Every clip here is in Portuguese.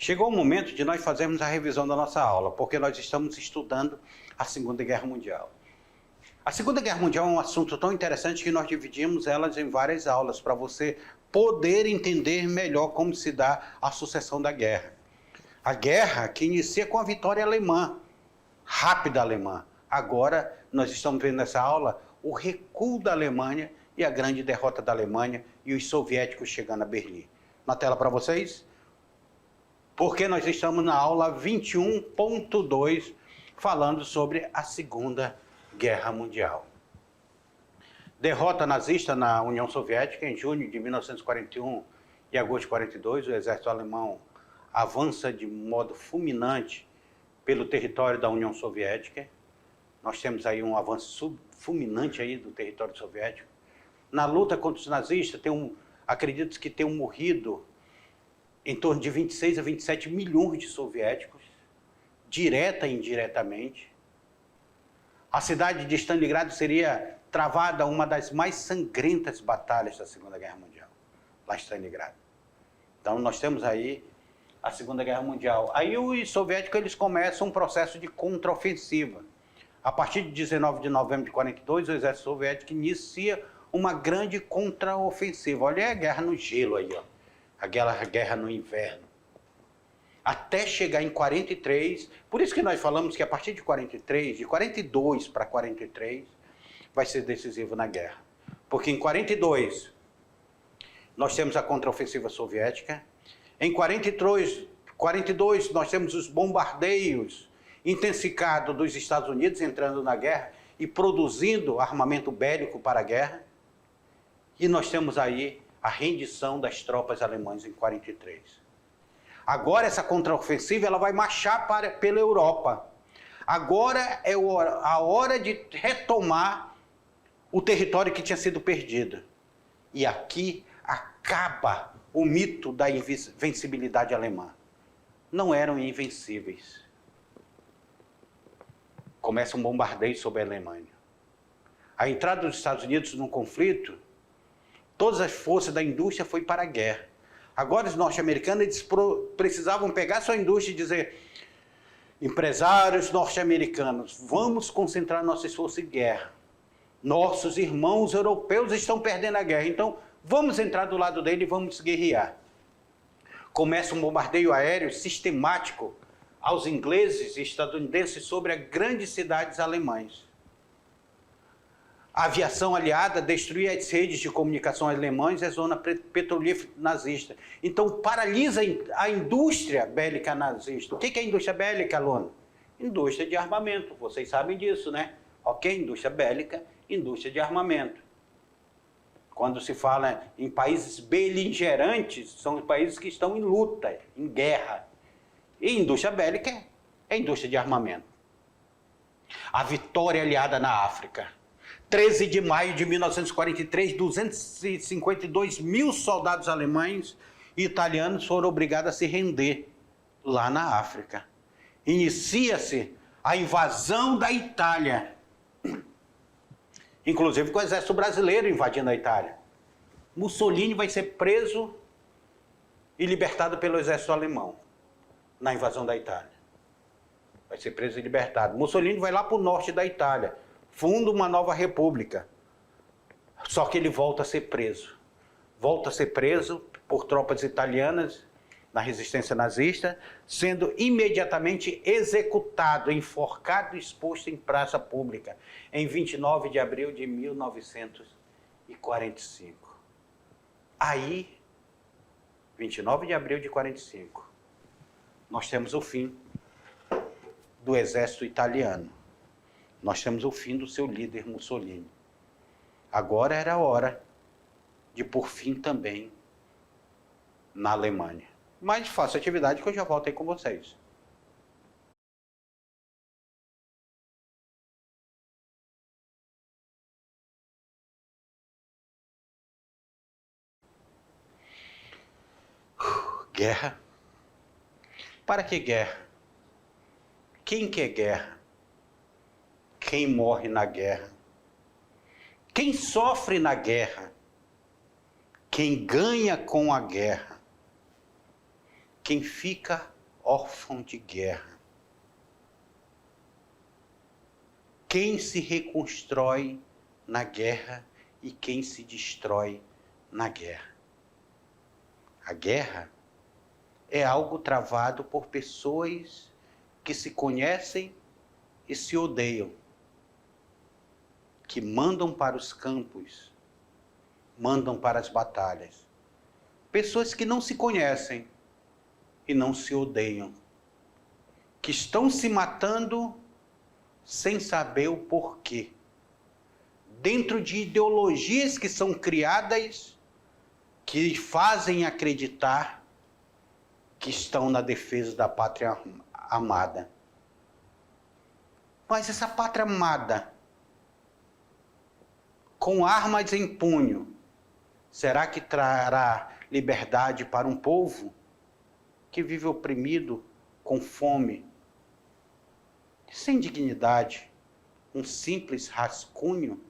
Chegou o momento de nós fazermos a revisão da nossa aula, porque nós estamos estudando a Segunda Guerra Mundial. A Segunda Guerra Mundial é um assunto tão interessante que nós dividimos elas em várias aulas, para você poder entender melhor como se dá a sucessão da guerra. A guerra que inicia com a vitória alemã, rápida alemã. Agora, nós estamos vendo nessa aula o recuo da Alemanha e a grande derrota da Alemanha e os soviéticos chegando a Berlim. Na tela para vocês, porque nós estamos na aula 21.2, falando sobre a Segunda Guerra Mundial. Derrota nazista na União Soviética em junho de 1941 e agosto de 42, o exército alemão avança de modo fulminante pelo território da União Soviética. Nós temos aí um avanço fulminante aí do território soviético. Na luta contra os nazistas, acredita-se que tenham morrido em torno de 26 a 27 milhões de soviéticos, direta e indiretamente. A cidade de Stalingrado seria travada uma das mais sangrentas batalhas da Segunda Guerra Mundial, lá em Stalingrado. Então nós temos aí a Segunda Guerra Mundial. Aí os soviéticos eles começam um processo de contraofensiva. A partir de 19 de novembro de 42, o exército soviético inicia uma grande contraofensiva. Olha a guerra no gelo aí, ó. Aquela guerra no inverno. Até chegar em 43, por isso que nós falamos que a partir de 43, de 42 para 43, vai ser decisivo na guerra. Porque em 42, nós temos a contraofensiva soviética. Em 42, nós temos os bombardeios intensificados dos Estados Unidos entrando na guerra e produzindo armamento bélico para a guerra. E nós temos aí a rendição das tropas alemãs em 43. Agora essa contraofensiva ela vai marchar pela Europa. Agora é a hora de retomar o território que tinha sido perdido. E aqui acaba o mito da invencibilidade alemã. Não eram invencíveis. Começa um bombardeio sobre a Alemanha. A entrada dos Estados Unidos no conflito, todas as forças da indústria foi para a guerra. Agora os norte-americanos eles precisavam pegar sua indústria e dizer: empresários norte-americanos, vamos concentrar nosso esforço em guerra. Nossos irmãos europeus estão perdendo a guerra, então vamos entrar do lado dele e vamos guerrear. Começa um bombardeio aéreo sistemático aos ingleses e estadunidenses sobre as grandes cidades alemãs. A aviação aliada destruía as redes de comunicação alemãs e a zona petrolífera nazista. Então paralisa a indústria bélica nazista. O que é a indústria bélica, aluno? Indústria de armamento. Vocês sabem disso, né? Ok? Indústria bélica, indústria de armamento. Quando se fala em países beligerantes, são países que estão em luta, em guerra. E indústria bélica é indústria de armamento. A vitória aliada na África. 13 de maio de 1943, 252 mil soldados alemães e italianos foram obrigados a se render lá na África. Inicia-se a invasão da Itália, inclusive com o exército brasileiro invadindo a Itália. Mussolini vai ser preso e libertado pelo exército alemão na invasão da Itália. Vai ser preso e libertado. Mussolini vai lá para o norte da Itália, funda uma nova república. Só que ele volta a ser preso. Volta a ser preso por tropas italianas na resistência nazista, sendo imediatamente executado, enforcado e exposto em praça pública, em 29 de abril de 1945. Aí, 29 de abril de 45, nós temos o fim do exército italiano. Nós temos o fim do seu líder Mussolini. Agora era a hora de pôr fim também na Alemanha. Mas faça atividade que eu já volto aí com vocês. Guerra? Para que guerra? Quem quer guerra? Quem morre na guerra? Quem sofre na guerra? Quem ganha com a guerra? Quem fica órfão de guerra. Quem se reconstrói na guerra e quem se destrói na guerra. A guerra é algo travado por pessoas que se conhecem e se odeiam, que mandam para os campos, mandam para as batalhas. Pessoas que não se conhecem e não se odeiam, que estão se matando sem saber o porquê, dentro de ideologias que são criadas, que fazem acreditar que estão na defesa da pátria amada. Mas essa pátria amada, com armas em punho, será que trará liberdade para um povo que vive oprimido, com fome, sem dignidade, um simples rascunho?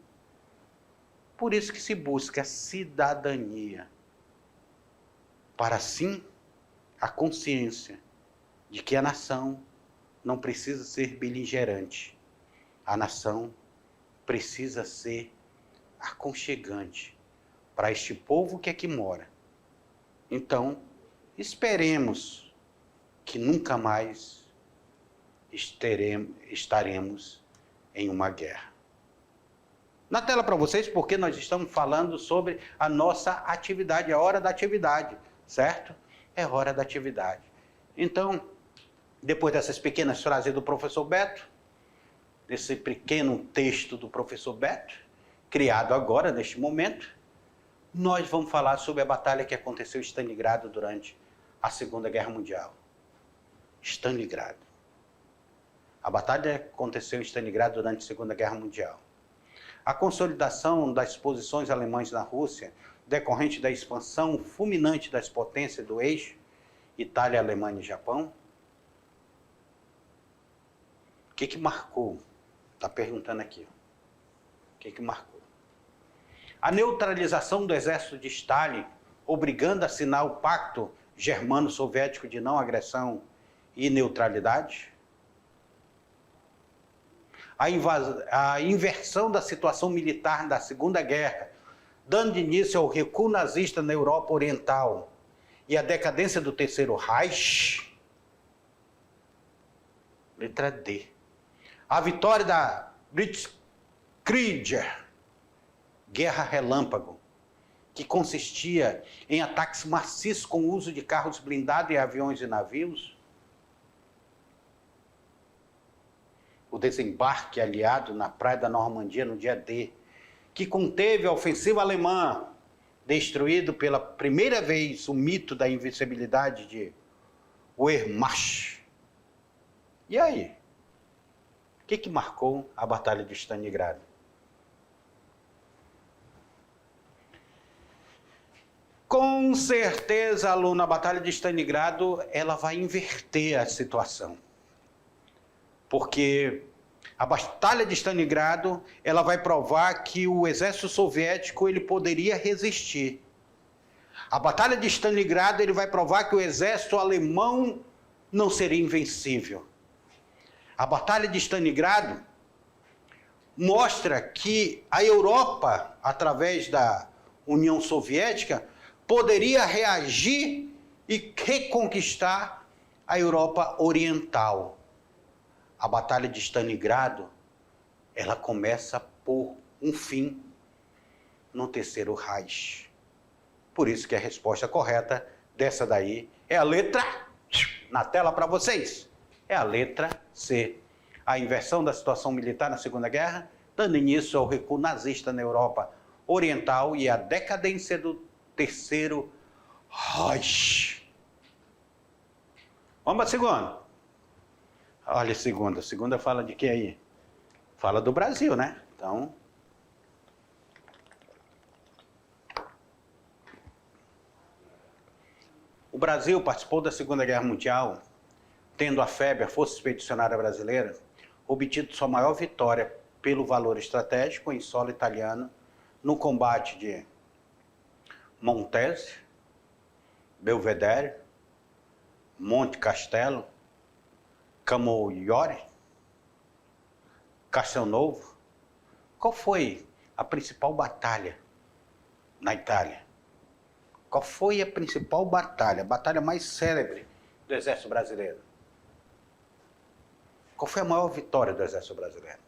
Por isso que se busca a cidadania, para assim a consciência de que a nação não precisa ser beligerante, a nação precisa ser aconchegante para este povo que aqui mora. Então, esperemos que nunca mais estaremos em uma guerra. Na tela para vocês, porque nós estamos falando sobre a nossa atividade, a hora da atividade, certo? É hora da atividade. Então, depois dessas pequenas frases do professor Beto, desse pequeno texto do professor Beto, criado agora, neste momento, nós vamos falar sobre a batalha que aconteceu em Stalingrado durante a Segunda Guerra Mundial. Stalingrado. A batalha aconteceu em Stalingrado durante a Segunda Guerra Mundial. A consolidação das posições alemãs na Rússia, decorrente da expansão fulminante das potências do eixo Itália, Alemanha e Japão. O que marcou? Está perguntando aqui. O que marcou? A neutralização do exército de Stalin, obrigando a assinar o Pacto Germano-Soviético de Não Agressão e Neutralidade. A inversão da situação militar da Segunda Guerra, dando início ao recuo nazista na Europa Oriental e a decadência do Terceiro Reich. Letra D. A vitória da Blitzkrieg, Guerra Relâmpago, que consistia em ataques maciços com o uso de carros blindados e aviões e navios. O desembarque aliado na praia da Normandia no dia D, que conteve a ofensiva alemã, destruído pela primeira vez o mito da invencibilidade de Wehrmacht. E aí? O que marcou a Batalha de Stalingrado? Com certeza, aluno, a Batalha de Stalingrado, ela vai inverter a situação. Porque a Batalha de Stalingrado, ela vai provar que o exército soviético ele poderia resistir. A Batalha de Stalingrado, ele vai provar que o exército alemão não seria invencível. A Batalha de Stalingrado mostra que a Europa, através da União Soviética, poderia reagir e reconquistar a Europa Oriental. A Batalha de Stalingrado, ela começa por um fim no Terceiro Reich. Por isso que a resposta correta dessa daí é a letra, na tela para vocês, é a letra C. A inversão da situação militar na Segunda Guerra, dando início ao recuo nazista na Europa Oriental e a decadência do Terceiro Reich. Vamos para a segunda. Olha a segunda. A segunda fala de que aí? Fala do Brasil, né? Então, o Brasil participou da Segunda Guerra Mundial, tendo a FEB, a Força Expedicionária Brasileira, obtido sua maior vitória pelo valor estratégico em solo italiano no combate de Montese, Belvedere, Monte Castelo, Camaiore, Castelnuovo. Qual foi a principal batalha na Itália? Qual foi a principal batalha, a batalha mais célebre do Exército Brasileiro? Qual foi a maior vitória do Exército Brasileiro?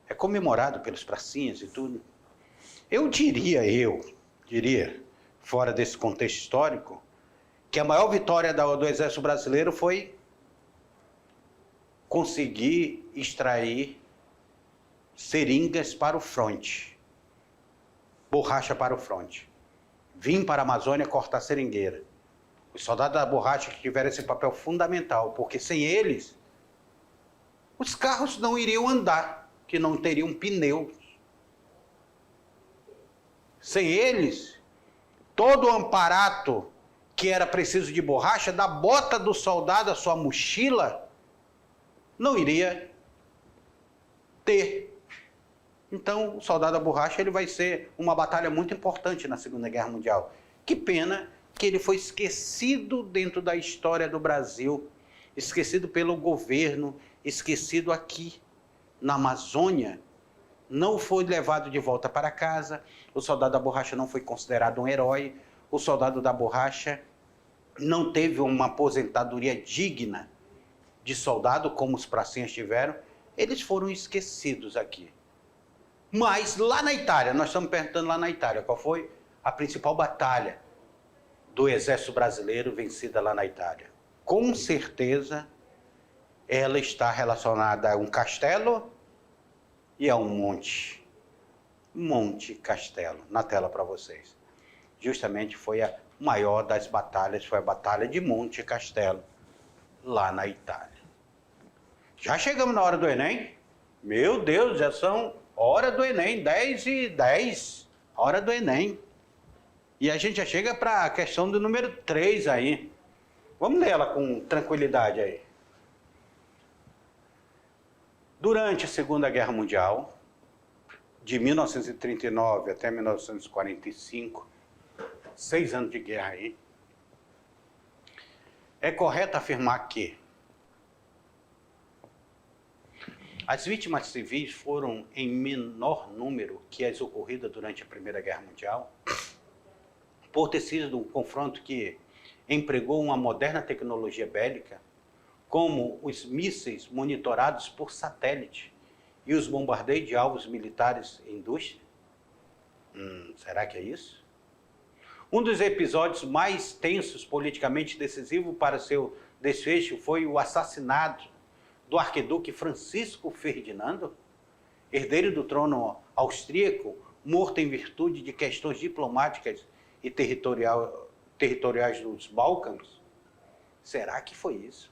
É comemorado pelos pracinhas e tudo. Eu diria, fora desse contexto histórico, que a maior vitória do Exército Brasileiro foi conseguir extrair seringas para o fronte, borracha para o fronte. Vim para a Amazônia cortar seringueira. Os soldados da borracha que tiveram esse papel fundamental, porque sem eles, os carros não iriam andar, que não teriam pneu. Sem eles, todo o aparato que era preciso de borracha, da bota do soldado à sua mochila, não iria ter. Então, o soldado da borracha ele vai ser uma batalha muito importante na Segunda Guerra Mundial. Que pena que ele foi esquecido dentro da história do Brasil, esquecido pelo governo, esquecido aqui na Amazônia. Não foi levado de volta para casa, o soldado da borracha não foi considerado um herói, o soldado da borracha não teve uma aposentadoria digna de soldado, como os pracinhas tiveram. Eles foram esquecidos aqui. Mas lá na Itália, nós estamos perguntando lá na Itália, qual foi a principal batalha do Exército Brasileiro vencida lá na Itália? Com certeza, ela está relacionada a um castelo e a um monte. Monte Castelo, na tela para vocês. Justamente foi a maior das batalhas, foi a Batalha de Monte Castelo, lá na Itália. Já chegamos na hora do Enem? Meu Deus, já são hora do Enem, 10h10, hora do Enem. E a gente já chega para a questão do número 3 aí. Vamos ler ela com tranquilidade aí. Durante a Segunda Guerra Mundial, de 1939 até 1945, 6 anos de guerra aí, é correto afirmar que as vítimas civis foram em menor número que as ocorridas durante a Primeira Guerra Mundial, por ter sido um confronto que empregou uma moderna tecnologia bélica, como os mísseis monitorados por satélite e os bombardeios de alvos militares e indústria? Será que é isso? Um dos episódios mais tensos, politicamente decisivos para seu desfecho, foi o assassinato do arquiduque Francisco Ferdinando, herdeiro do trono austríaco, morto em virtude de questões diplomáticas e territoriais dos Balcãs? Será que foi isso?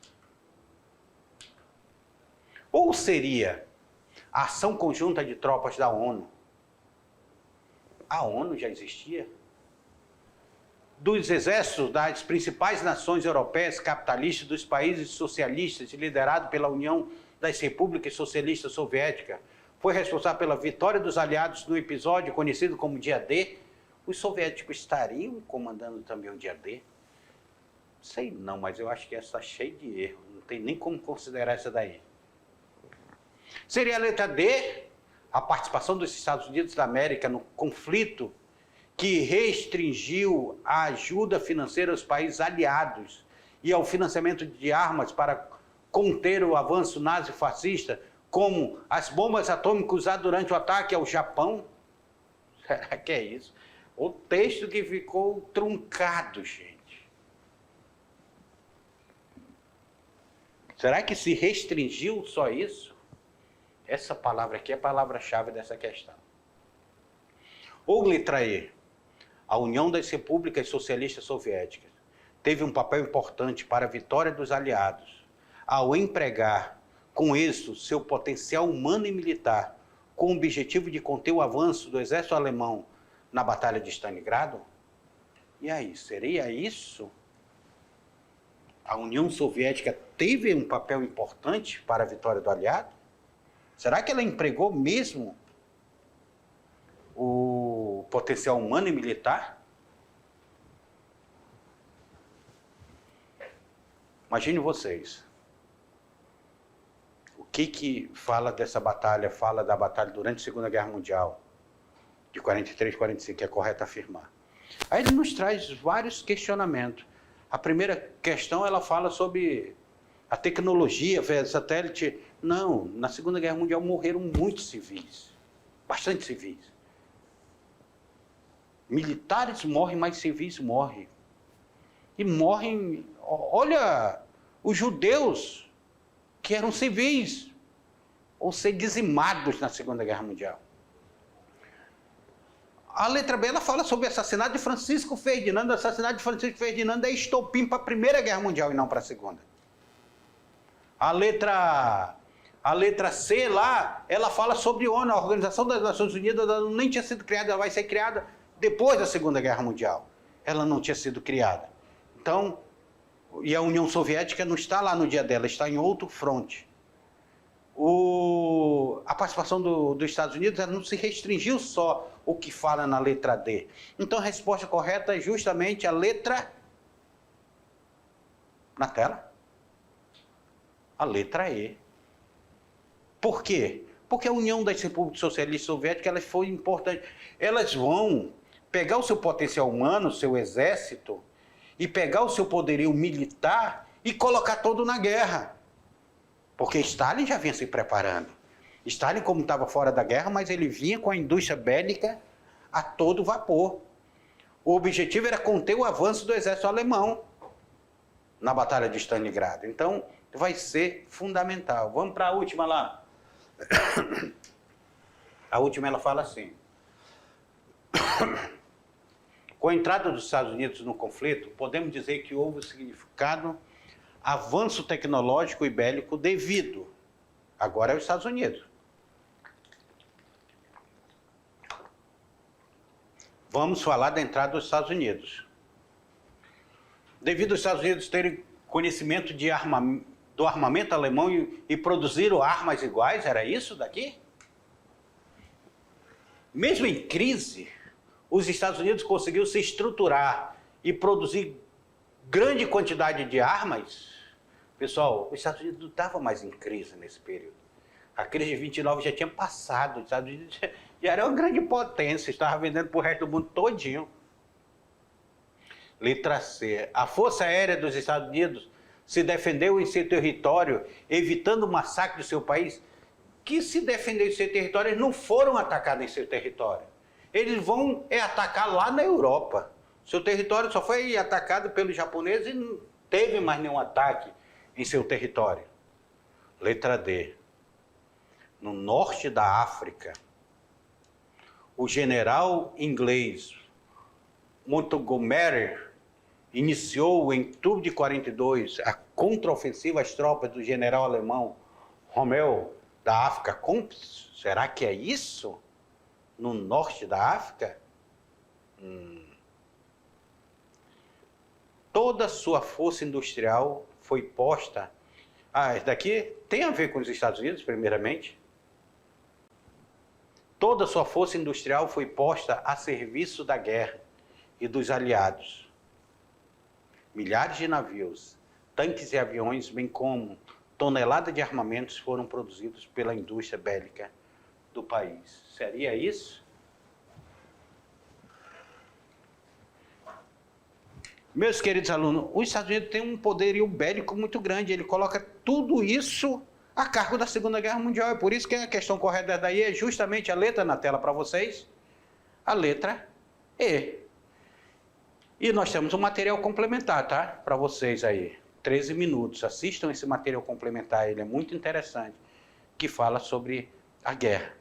Ou seria a ação conjunta de tropas da ONU? A ONU já existia? Dos exércitos das principais nações europeias capitalistas, dos países socialistas, liderado pela União das Repúblicas Socialistas Soviéticas, foi responsável pela vitória dos aliados no episódio conhecido como Dia D? Os soviéticos estariam comandando também o Dia D? Sei não, mas eu acho que essa está cheia de erros. Não tem nem como considerar essa daí. Seria a letra D, a participação dos Estados Unidos da América no conflito que restringiu a ajuda financeira aos países aliados e ao financiamento de armas para conter o avanço nazi-fascista, como as bombas atômicas usadas durante o ataque ao Japão? Será que é isso? O texto que ficou truncado, gente. Será que se restringiu só isso? Essa palavra aqui é a palavra-chave dessa questão. Ou letra E, a União das Repúblicas Socialistas Soviéticas teve um papel importante para a vitória dos aliados, ao empregar com êxito seu potencial humano e militar, com o objetivo de conter o avanço do exército alemão na Batalha de Stalingrado? E aí, seria isso? A União Soviética teve um papel importante para a vitória do aliado? Será que ela empregou mesmo o potencial humano e militar? Imagine vocês. O que fala dessa batalha, fala da batalha durante a Segunda Guerra Mundial, de 43 a 45, que é correto afirmar. Aí ele nos traz vários questionamentos. A primeira questão, ela fala sobre a tecnologia, satélite. Não, na Segunda Guerra Mundial morreram muitos civis, bastante civis. Militares morrem, mas civis morrem. E morrem, olha, os judeus, que eram civis, ou ser dizimados na Segunda Guerra Mundial. A letra B, ela fala sobre o assassinato de Francisco Ferdinando. O assassinato de Francisco Ferdinando é estopim para a Primeira Guerra Mundial e não para a Segunda. A letra C lá, ela fala sobre a ONU, a Organização das Nações Unidas. Ela nem tinha sido criada, ela vai ser criada depois da Segunda Guerra Mundial. Ela não tinha sido criada. Então, e a União Soviética não está lá no dia dela, está em outro fronte. A participação dos Estados Unidos, ela não se restringiu só o que fala na letra D. Então a resposta correta é justamente a letra... Na tela? A letra E. Por quê? Porque a União das Repúblicas Socialistas Soviéticas, ela foi importante. Elas vão pegar o seu potencial humano, o seu exército, e pegar o seu poderio militar e colocar todo na guerra. Porque Stalin já vinha se preparando. Stalin, como estava fora da guerra, mas ele vinha com a indústria bélica a todo vapor. O objetivo era conter o avanço do exército alemão na Batalha de Stalingrado. Então, vai ser fundamental. Vamos para a última lá. A última, ela fala assim. Com a entrada dos Estados Unidos no conflito, podemos dizer que houve um significado avanço tecnológico e bélico devido, agora é os Estados Unidos. Vamos falar da entrada dos Estados Unidos. Devido aos Estados Unidos terem conhecimento do armamento alemão e produziram armas iguais, era isso daqui? Mesmo em crise, os Estados Unidos conseguiram se estruturar e produzir grande quantidade de armas. Pessoal, os Estados Unidos não estavam mais em crise nesse período. A crise de 29 já tinha passado, os Estados Unidos já era uma grande potência, estava vendendo para o resto do mundo todinho. Letra C. A Força Aérea dos Estados Unidos se defendeu em seu território, evitando o massacre do seu país. Que se defendeu em seu território, eles não foram atacados em seu território. Eles vão atacar lá na Europa. Seu território só foi atacado pelos japoneses e não teve mais nenhum ataque em seu território. Letra D. No norte da África, o general inglês Montgomery iniciou em outubro de 42 a contraofensiva às tropas do general alemão Rommel da África. Será que é isso? No norte da África? Toda a sua força industrial foi posta... isso daqui tem a ver com os Estados Unidos, primeiramente. Toda a sua força industrial foi posta a serviço da guerra e dos aliados. Milhares de navios, tanques e aviões, bem como toneladas de armamentos foram produzidos pela indústria bélica do país. Seria isso? Meus queridos alunos, os Estados Unidos têm um poderio bélico muito grande. Ele coloca tudo isso a cargo da Segunda Guerra Mundial. É por isso que a questão correta daí é justamente a letra na tela para vocês. A letra E. E nós temos um material complementar, tá? Para vocês aí. 13 minutos. Assistam esse material complementar, ele é muito interessante, que fala sobre a guerra.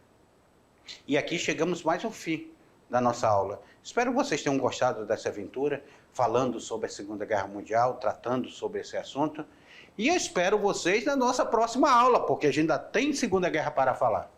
E aqui chegamos mais ao fim da nossa aula. Espero que vocês tenham gostado dessa aventura, falando sobre a Segunda Guerra Mundial, tratando sobre esse assunto. E eu espero vocês na nossa próxima aula, porque a gente ainda tem Segunda Guerra para falar.